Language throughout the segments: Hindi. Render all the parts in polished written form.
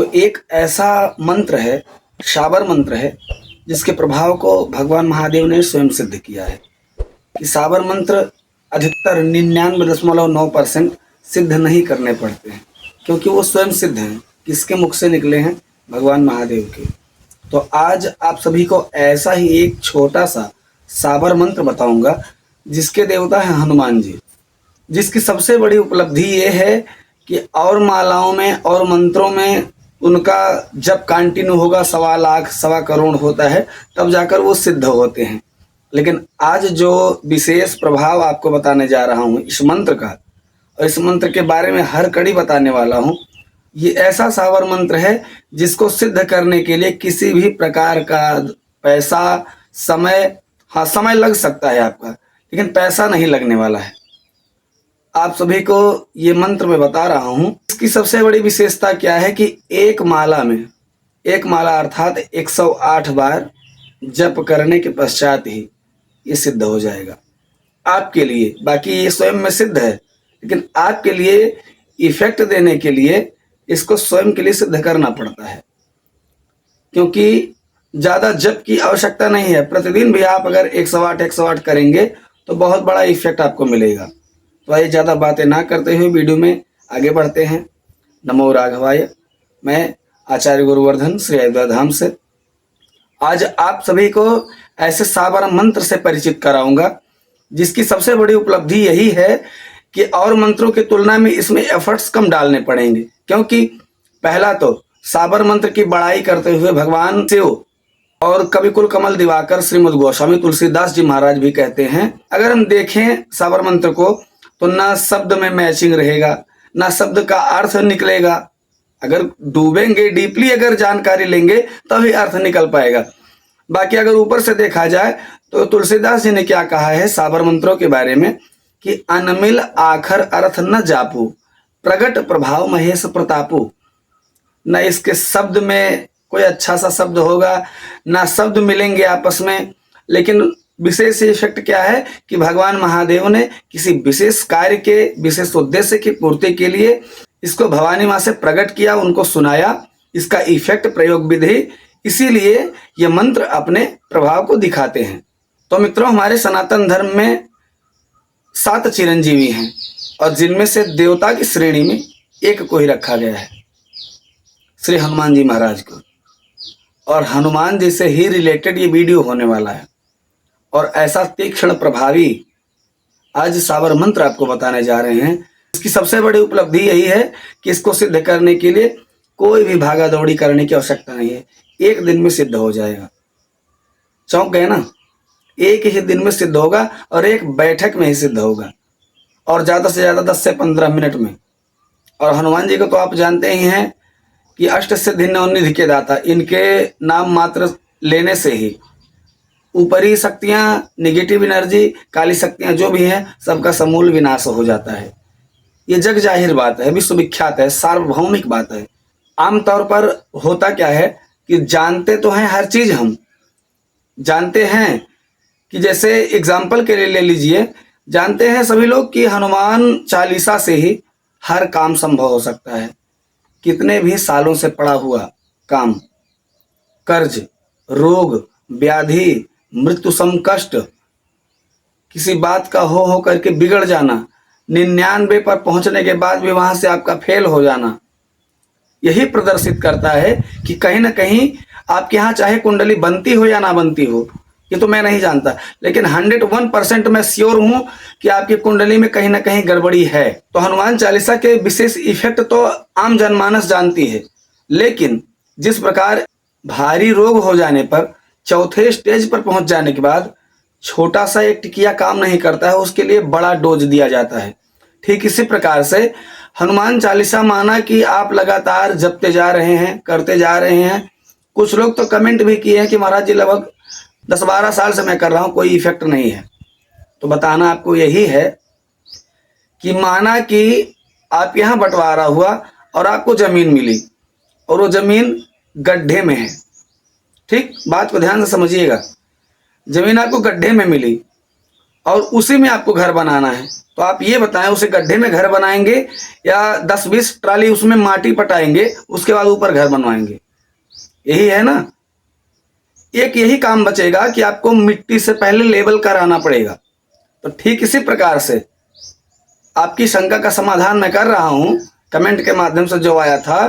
तो एक ऐसा मंत्र है, शाबर मंत्र है, जिसके प्रभाव को भगवान महादेव ने स्वयं सिद्ध किया है कि शाबर मंत्र अधिकतर 99.9% सिद्ध नहीं करने पड़ते हैं, क्योंकि वो स्वयं सिद्ध हैं। किसके मुख से निकले हैं? भगवान महादेव के। तो आज आप सभी को ऐसा ही एक छोटा सा शाबर मंत्र बताऊंगा, जिसके देवता हैं हनुमान जी, जिसकी सबसे बड़ी उपलब्धि ये है कि और मालाओं में और मंत्रों में उनका जब कंटिन्यू होगा 1.25 लाख 1.25 करोड़ होता है, तब जाकर वो सिद्ध होते हैं। लेकिन आज जो विशेष प्रभाव आपको बताने जा रहा हूँ इस मंत्र का, और इस मंत्र के बारे में हर कड़ी बताने वाला हूँ, ये ऐसा शाबर मंत्र है जिसको सिद्ध करने के लिए किसी भी प्रकार का पैसा, समय, हाँ समय लग सकता है आपका, लेकिन पैसा नहीं लगने वाला है। आप सभी को ये मंत्र मैं बता रहा हूँ। इसकी सबसे बड़ी विशेषता क्या है कि एक माला अर्थात 108 बार जप करने के पश्चात ही ये सिद्ध हो जाएगा आपके लिए। बाकी ये स्वयं में सिद्ध है, लेकिन आपके लिए इफेक्ट देने के लिए इसको स्वयं के लिए सिद्ध करना पड़ता है, क्योंकि ज़्यादा जप की आवश्यकता नहीं है। प्रतिदिन भी आप अगर 108 करेंगे तो बहुत बड़ा इफेक्ट आपको मिलेगा। तो आइए ज़्यादा बातें ना करते हुए वीडियो में आगे बढ़ते हैं। नमो राघवाय। मैं आचार्य गुरुवर्धन श्री अयोध्या धाम से आज आप सभी को ऐसे शाबर मंत्र से परिचित कराऊंगा, जिसकी सबसे बड़ी उपलब्धि यही है कि और मंत्रों की तुलना में इसमें एफर्ट्स कम डालने पड़ेंगे। क्योंकि पहला तो शाबर मंत्र की बड़ाई करते हुए भगवान शिव और कवि कुल कमल दिवाकर श्रीमद गोस्वामी तुलसीदास जी महाराज भी कहते हैं, अगर हम देखें शाबर मंत्र को तो ना शब्द में मैचिंग रहेगा, ना शब्द का अर्थ निकलेगा। अगर डूबेंगे, डीपली अगर जानकारी लेंगे तभी अर्थ निकल पाएगा। बाकी अगर ऊपर से देखा जाए तो तुलसीदास जी ने क्या कहा है शाबर मंत्रों के बारे में कि अनमिल आखर अर्थ न जापू, प्रगट प्रभाव महेश प्रतापू। न इसके शब्द में कोई अच्छा सा शब्द होगा, ना शब्द मिलेंगे आपस में, लेकिन विशेष इफेक्ट क्या है कि भगवान महादेव ने किसी विशेष कार्य के, विशेष उद्देश्य की पूर्ति के लिए इसको भवानी माँ से प्रकट किया, उनको सुनाया, इसका इफेक्ट प्रयोग विधि, इसीलिए ये मंत्र अपने प्रभाव को दिखाते हैं। तो मित्रों, हमारे सनातन धर्म में 7 चिरंजीवी हैं, और जिनमें से देवता की श्रेणी में एक को ही रखा गया है, श्री हनुमान जी महाराज को। और हनुमान जी से ही रिलेटेड ये वीडियो होने वाला है। और ऐसा तीक्ष्ण प्रभावी आज शाबर मंत्र आपको बताने जा रहे हैं। इसकी सबसे बड़ी उपलब्धि यही है कि इसको सिद्ध करने के लिए कोई भी भागा दौड़ी करने की आवश्यकता नहीं है, एक दिन में सिद्ध हो जाएगा। चौंक गए ना? एक ही दिन में सिद्ध होगा और एक बैठक में ही सिद्ध होगा, और ज़्यादा से ज़्यादा 10 से 15 मिनट में। और हनुमान जी को तो आप जानते ही हैं कि अष्ट सिद्धि नवनिधि के दाता, इनके नाम मात्र लेने से ही ऊपरी शक्तियां, नेगेटिव एनर्जी, काली शक्तियां जो भी हैं, सबका समूल विनाश हो जाता है। ये जग जाहिर बात है, विश्वविख्यात है, सार्वभौमिक बात है। आमतौर पर होता क्या है कि जानते तो हैं हर चीज, हम जानते हैं कि जैसे एग्जाम्पल के लिए ले लीजिए, जानते हैं सभी लोग कि हनुमान चालीसा से ही हर काम संभव हो सकता है। कितने भी सालों से पड़ा हुआ काम, कर्ज, रोग, व्याधि, मृत्यु सम कष्ट, किसी बात का हो करके बिगड़ जाना, 99 पर पहुंचने के बाद भी वहां से आपका फेल हो जाना, यही प्रदर्शित करता है कि कहीं ना कहीं आपके यहाँ चाहे कुंडली बनती हो या ना बनती हो, ये तो मैं नहीं जानता, लेकिन 101% मैं श्योर हूं कि आपकी कुंडली में कहीं ना कहीं गड़बड़ी है। तो हनुमान चालीसा के विशेष इफेक्ट तो आम जनमानस जानती है, लेकिन जिस प्रकार भारी रोग हो जाने पर, चौथे स्टेज पर पहुंच जाने के बाद छोटा सा एक टिकिया काम नहीं करता है, उसके लिए बड़ा डोज दिया जाता है। ठीक इसी प्रकार से हनुमान चालीसा माना कि आप लगातार जपते जा रहे हैं, करते जा रहे हैं। कुछ लोग तो कमेंट भी किए हैं कि महाराज जी लगभग 10-12 साल से मैं कर रहा हूं, कोई इफेक्ट नहीं है। तो बताना आपको यही है कि माना कि आप यहां बंटवारा हुआ और आपको जमीन मिली, और वो जमीन गड्ढे में है। ठीक, बात को ध्यान से समझिएगा। जमीन आपको गड्ढे में मिली, और उसी में आपको घर बनाना है। तो आप ये बताएं, उसे गड्ढे में घर बनाएंगे या 10-20 ट्राली उसमें माटी पटाएंगे, उसके बाद ऊपर घर बनवाएंगे? यही है ना। एक यही काम बचेगा कि आपको मिट्टी से पहले लेवल कराना पड़ेगा। तो ठीक इसी प्रकार से आपकी शंका का समाधान मैं कर रहा हूं, कमेंट के माध्यम से जो आया था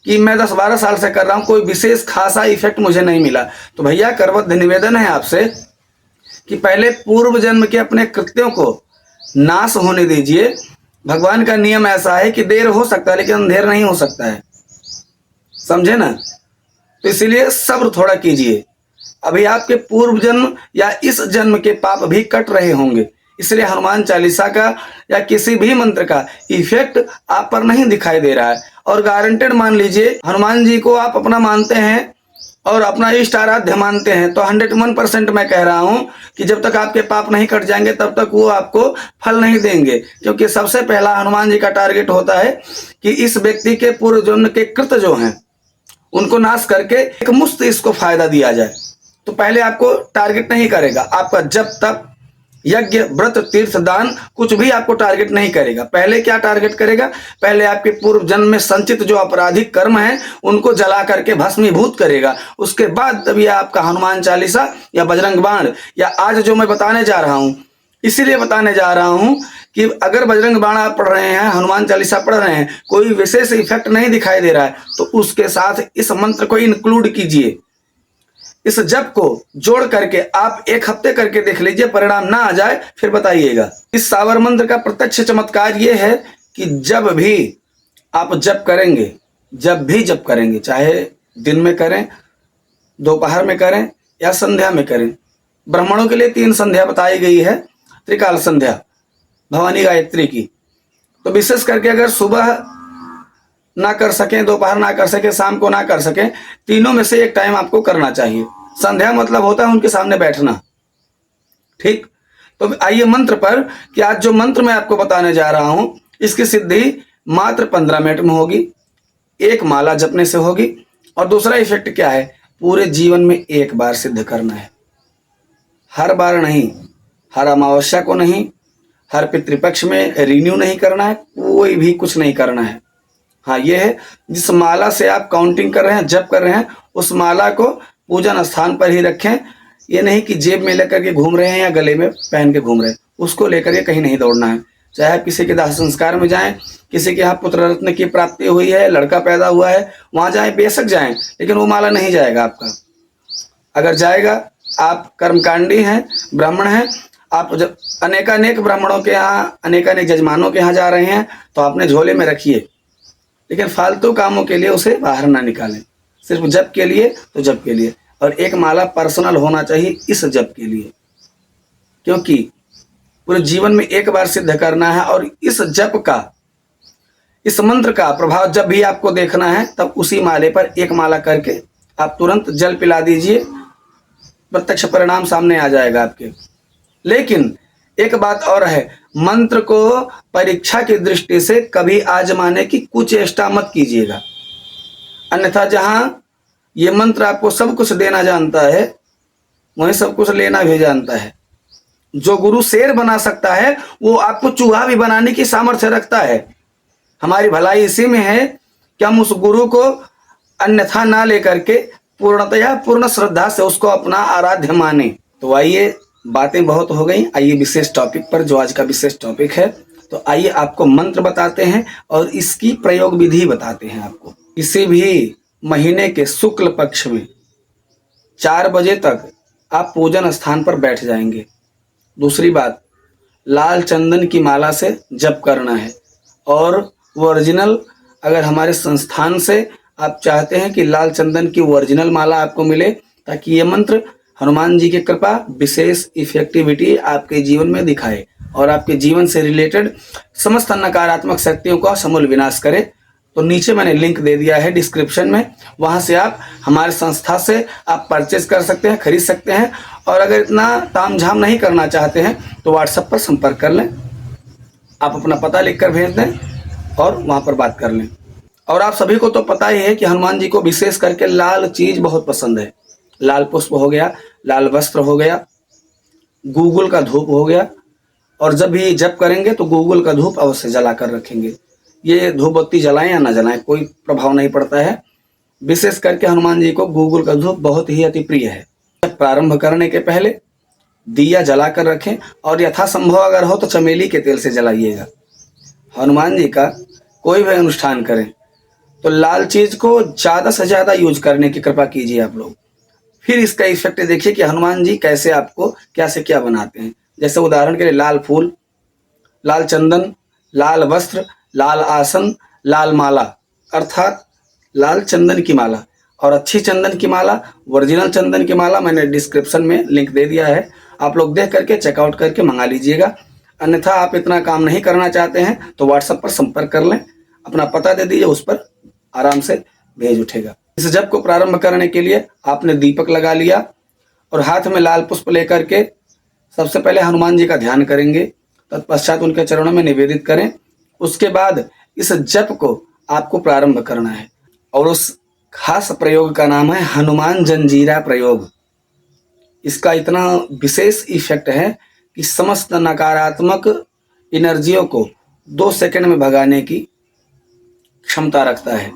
कि मैं 10-12 साल से कर रहा हूं, कोई विशेष खासा इफेक्ट मुझे नहीं मिला। तो भैया करबद्ध निवेदन है आपसे कि पहले पूर्व जन्म के अपने कृत्यों को नाश होने दीजिए। भगवान का नियम ऐसा है कि देर हो सकता है लेकिन अंधेर नहीं हो सकता है, समझे ना। तो इसीलिए सब्र थोड़ा कीजिए। अभी आपके पूर्व जन्म या इस जन्म के पाप भी कट रहे होंगे, इसलिए हनुमान चालीसा का या किसी भी मंत्र का इफेक्ट आप पर नहीं दिखाई दे रहा है। और गारंटेड मान लीजिए, हनुमान जी को आप अपना मानते हैं और अपना इष्ट आराध्य मानते हैं, तो 101% मैं कह रहा हूं कि जब तक आपके पाप नहीं कट जाएंगे तब तक वो आपको फल नहीं देंगे। क्योंकि सबसे पहला हनुमान जी का टारगेट होता है कि इस व्यक्ति के पूर्व जन्म के कृत जो हैं उनको नाश करके एक मुफ्त इसको फायदा दिया जाए। तो पहले आपको टारगेट नहीं करेगा, आपका जब तक यज्ञ व्रत तीर्थ दान कुछ भी आपको टारगेट नहीं करेगा। पहले क्या टारगेट करेगा? पहले आपके पूर्व जन्म में संचित जो आपराधिक कर्म है उनको जला करके भस्मीभूत करेगा। उसके बाद तभी आपका हनुमान चालीसा या बजरंग बाण, या आज जो मैं बताने जा रहा हूं, इसीलिए बताने जा रहा हूं कि अगर बजरंग बाण आप पढ़ रहे हैं, हनुमान चालीसा पढ़ रहे हैं, कोई विशेष इफेक्ट नहीं दिखाई दे रहा है, तो उसके साथ इस मंत्र को इंक्लूड कीजिए। इस जप को जोड़ करके आप 1 हफ्ते करके देख लीजिए, परिणाम ना आ जाए फिर बताइएगा। इस सावर मंत्र का प्रत्यक्ष चमत्कार ये है कि जब भी आप जप करेंगे, जब भी जप करेंगे, चाहे दिन में करें, दोपहर में करें या संध्या में करें। ब्राह्मणों के लिए 3 संध्या बताई गई है, त्रिकाल संध्या भवानी गायत्री की। तो विशेष करके अगर सुबह ना कर सकें, दोपहर ना कर सके, शाम को ना कर सकें, तीनों में से एक टाइम आपको करना चाहिए। संध्या मतलब होता है उनके सामने बैठना, ठीक। तो आइए मंत्र पर कि आज जो मंत्र मैं आपको बताने जा रहा हूं इसकी सिद्धि मात्र 15 मिनट में होगी, एक माला जपने से होगी। और दूसरा इफेक्ट क्या है? पूरे जीवन में एक बार सिद्ध करना है, हर बार नहीं, हर अमावस्या को नहीं, हर पितृपक्ष में रिन्यू नहीं करना है, कोई भी कुछ नहीं करना है। हाँ, ये है जिस माला से आप काउंटिंग कर रहे हैं, जप कर रहे हैं, उस माला को पूजन स्थान पर ही रखें। ये नहीं कि जेब में लेकर के घूम रहे हैं या गले में पहन के घूम रहे हैं, उसको लेकर के कहीं नहीं दौड़ना है। चाहे आप किसी के दाह संस्कार में जाएं, किसी के यहाँ पुत्र रत्न की प्राप्ति हुई है, लड़का पैदा हुआ है, वहां जाएं, बेशक जाएं, लेकिन वो माला नहीं जाएगा आपका। अगर जाएगा, आप कर्मकांडी हैं, ब्राह्मण हैं, आप जब अनेकानेक ब्राह्मणों के यहाँ, अनेकानेक जजमानों के यहाँ जा रहे हैं, तो आपने झोले में रखिए, लेकिन फालतू कामों के लिए उसे बाहर ना निकालें। सिर्फ जप के लिए तो जप के लिए, और एक माला पर्सनल होना चाहिए इस जप के लिए, क्योंकि पूरे जीवन में एक बार सिद्ध करना है। और इस जप का, इस मंत्र का प्रभाव जब भी आपको देखना है तब उसी माले पर एक माला करके आप तुरंत जल पिला दीजिए, प्रत्यक्ष परिणाम सामने आ जाएगा आपके। लेकिन एक बात और है, मंत्र को परीक्षा की दृष्टि से कभी आजमाने की कुचेष्टा मत कीजिएगा, अन्यथा जहां ये मंत्र आपको सब कुछ देना जानता है वहीं सब कुछ लेना भी जानता है। जो गुरु शेर बना सकता है वो आपको चूहा भी बनाने की सामर्थ्य रखता है। हमारी भलाई इसी में है कि हम उस गुरु को अन्यथा ना लेकर के पूर्णतया पूर्ण श्रद्धा से उसको अपना आराध्य माने। तो आइए, बातें बहुत हो गई, आइए विशेष टॉपिक पर, जो आज का विशेष टॉपिक है। तो आइए आपको मंत्र बताते हैं और इसकी प्रयोग विधि बताते हैं आपको। किसी भी महीने के शुक्ल पक्ष में 4 बजे तक आप पूजन स्थान पर बैठ जाएंगे। दूसरी बात, लाल चंदन की माला से जप करना है, और वो ओरिजिनल, अगर हमारे संस्थान से आप चाहते हैं कि लाल चंदन की ओरिजिनल माला आपको मिले, ताकि ये मंत्र हनुमान जी की कृपा विशेष इफेक्टिविटी आपके जीवन में दिखाए और आपके जीवन से रिलेटेड समस्त नकारात्मक शक्तियों का समूल विनाश करे, तो नीचे मैंने लिंक दे दिया है डिस्क्रिप्शन में, वहां से आप हमारे संस्था से आप परचेज कर सकते हैं, खरीद सकते हैं। और अगर इतना तामझाम नहीं करना चाहते हैं तो व्हाट्सएप पर संपर्क कर लें, आप अपना पता लिखकर भेज दें और वहां पर बात कर लें। और आप सभी को तो पता ही है कि हनुमान जी को विशेष करके लाल चीज बहुत पसंद है। लाल पुष्प हो गया, लाल वस्त्र हो गया, गूगल का धूप हो गया, और जब भी जप करेंगे तो गूगल का धूप अवश्य जला कर रखेंगे। ये धूप बत्ती जलाएं या ना जलाएं कोई प्रभाव नहीं पड़ता है। विशेष करके हनुमान जी को गूगल का धूप बहुत ही अति प्रिय है। प्रारंभ करने के पहले दिया जला कर रखें, और यथासंभव अगर हो तो चमेली के तेल से जलाइएगा। हनुमान जी का कोई भी अनुष्ठान करें तो लाल चीज को ज्यादा से ज्यादा यूज करने की कृपा कीजिए आप लोग। फिर इसका इफेक्ट देखिए कि हनुमान जी कैसे आपको क्या से क्या बनाते हैं। जैसे उदाहरण के लिए लाल फूल, लाल चंदन, लाल वस्त्र, लाल आसन, लाल माला, अर्थात लाल चंदन की माला। और अच्छी चंदन की माला, ओरिजिनल चंदन की माला मैंने डिस्क्रिप्शन में लिंक दे दिया है, आप लोग देख करके चेकआउट करके मंगा लीजिएगा। अन्यथा आप इतना काम नहीं करना चाहते हैं तो व्हाट्सएप पर संपर्क कर लें, अपना पता दे दीजिए, उस पर आराम से भेज उठेगा। इस जप को प्रारंभ करने के लिए आपने दीपक लगा लिया और हाथ में लाल पुष्प लेकर के सबसे पहले हनुमान जी का ध्यान करेंगे, तत्पश्चात उनके चरणों में निवेदित करें। उसके बाद इस जप को आपको प्रारंभ करना है, और उस खास प्रयोग का नाम है हनुमान जंजीरा प्रयोग। इसका इतना विशेष इफेक्ट है कि समस्त नकारात्मक एनर्जियों को 2 सेकंड में भगाने की क्षमता रखता है।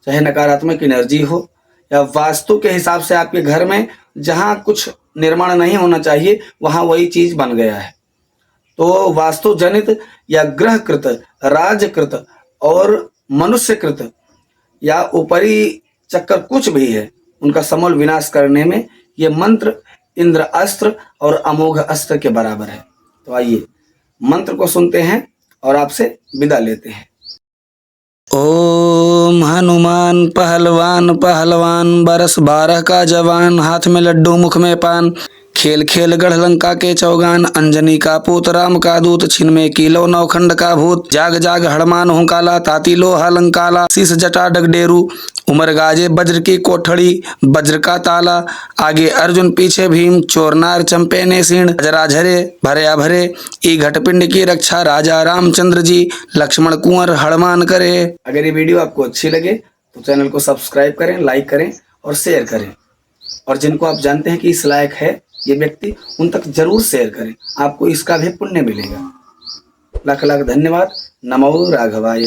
चाहे नकारात्मक एनर्जी हो या वास्तु के हिसाब से आपके घर में जहां कुछ निर्माण नहीं होना चाहिए वहां वही चीज बन गया है, तो वास्तु जनित या ग्रहकृत, राजकृत और मनुष्यकृत या ऊपरी चक्कर कुछ भी है, उनका समूल विनाश करने में ये मंत्र इंद्र अस्त्र और अमोघ अस्त्र के बराबर है। तो आइए मंत्र को सुनते हैं और आपसे विदा लेते हैं। ओम हनुमान पहलवान पहलवान, बरस 12 का जवान, हाथ में लड्डू मुख में पान, खेल खेल गढ़ लंका के चौगान, अंजनी का पूत राम का दूत, छिन में कीलो नौखंड का भूत, जाग जाग हड़मान हूँ काला, ताती लोहा लंकाला, शीस जटा डगडेरू, उमर गाजे वज्र की कोठड़ी, वज्र का ताला, आगे अर्जुन पीछे भीम, चोरनार चंपे ने सीण, जरा झरे भरे भरे, ई घटपिंड की रक्षा राजा रामचंद्र जी, लक्ष्मण कुंवर हनुमान करे। अगर ये वीडियो आपको अच्छी लगे तो चैनल को सब्सक्राइब करें, लाइक करें और शेयर करें, और जिनको आप जानते हैं कि इस लायक है ये व्यक्ति, उन तक जरूर शेयर करें, आपको इसका भी पुण्य मिलेगा। लाख लाख धन्यवाद। नमो राघवाय।